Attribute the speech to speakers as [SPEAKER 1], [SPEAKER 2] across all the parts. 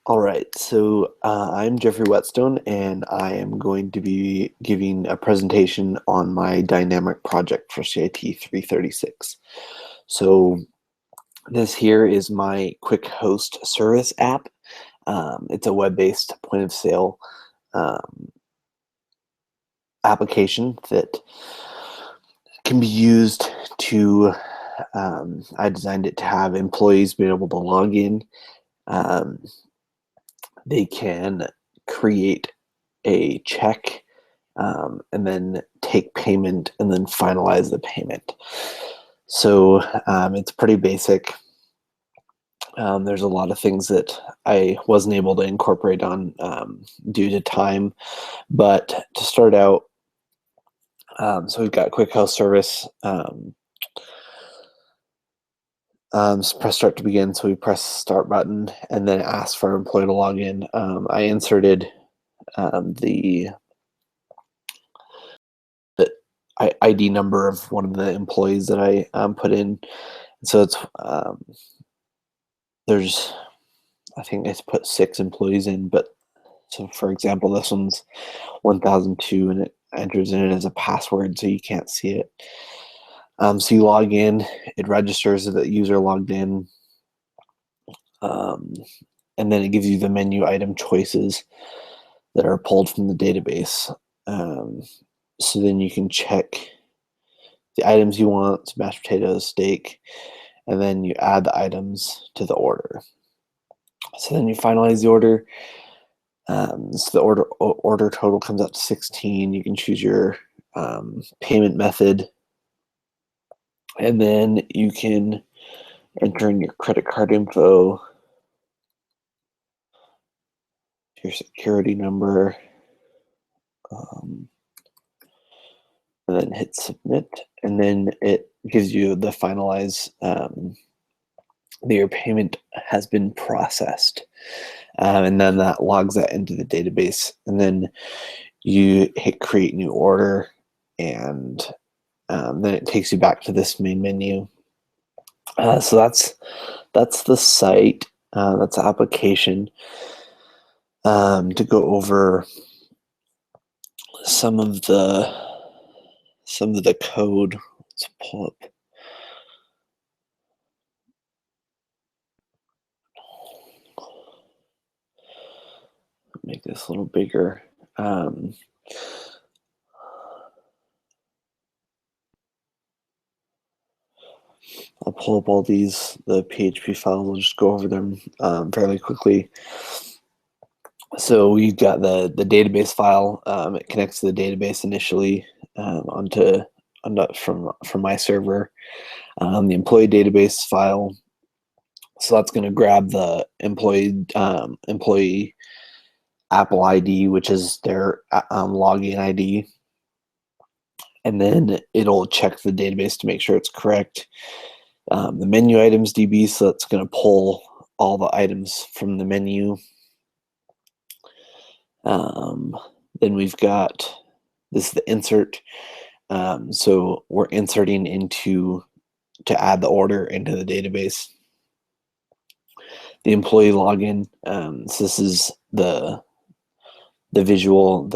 [SPEAKER 1] All right, so I'm Jeffrey Whetstone, and I am going to be giving a presentation on my dynamic project for CIT 336. So this here is my Quick Host Service app. It's a web-based point of sale application that can be used to, I designed it to have employees be able to log in. They can create a check and then take payment and then finalize the payment. So it's pretty basic. There's a lot of things that I wasn't able to incorporate on due to time, but to start out, so we've got Quick House Service. Press start to begin. So we press start button and then ask for our employee to log in. I inserted the ID number of one of the employees that I put in. So it's there's, I think it's put 6 employees in, but so for example, this one's 1002 and it enters in it as a password, so you can't see it. So you log in, it registers that the user logged in, and then it gives you the menu item choices that are pulled from the database. So then you can check the items you want, mashed potatoes, steak, and then you add the items to the order. So then you finalize the order. So the order total comes out to 16. You can choose your payment method, and then you can enter in your credit card info, your security number, and then hit submit, and then it gives you the finalize that your payment has been processed, and then that logs that into the database, and then you hit create new order, and then it takes you back to this main menu. So that's the site, that's the application. To go over some of the code, let's pull up. Make this a little bigger. I'll pull up all the PHP files. I'll just go over them fairly quickly. So we've got the database file. It connects to the database initially from my server. The employee database file. So that's going to grab the employee Apple ID, which is their login ID, and then it'll check the database to make sure it's correct. The menu items DB, so that's going to pull all the items from the menu. Then we've got this is the insert. So we're inserting to add the order into the database. The employee login. So this is the visual,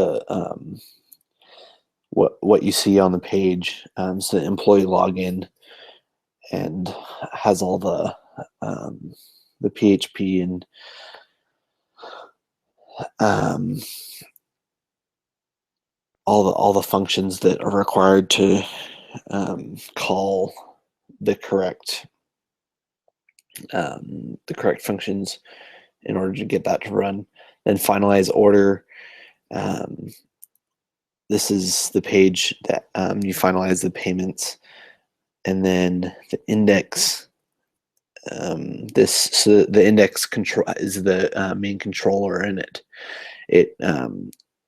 [SPEAKER 1] what you see on the page. So the employee login and has all the PHP and all the functions that are required to call the correct functions in order to get that to run. Then finalize order. This is the page that you finalize the payments, and then the index. So the index control is the main controller in it. It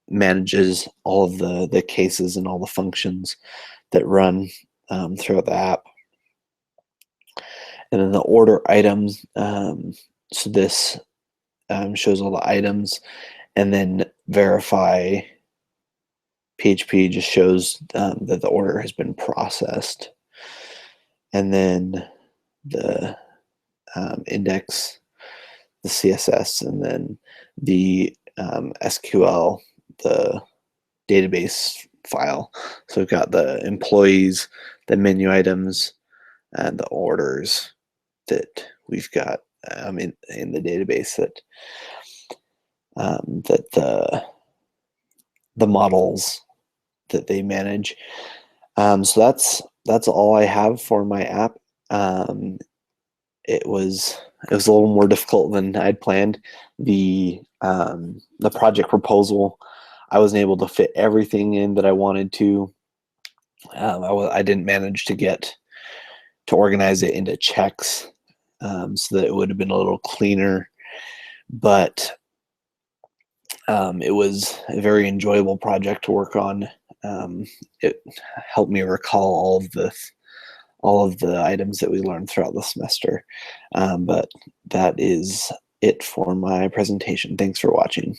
[SPEAKER 1] manages all of the cases and all the functions that run throughout the app. And then the order items. So this shows all the items, and then verify PHP just shows that the order has been processed. And then the index the CSS, and then the SQL, the database file. So we've got the employees, the menu items, and the orders that we've got in the database that the models that they manage. So that's all I have for my app. It was a little more difficult than I'd planned. The project proposal, I wasn't able to fit everything in that I wanted to. I didn't manage to organize it into checks, so that it would have been a little cleaner. But it was a very enjoyable project to work on. It helped me recall all of the items that we learned throughout the semester. But that is it for my presentation. Thanks for watching.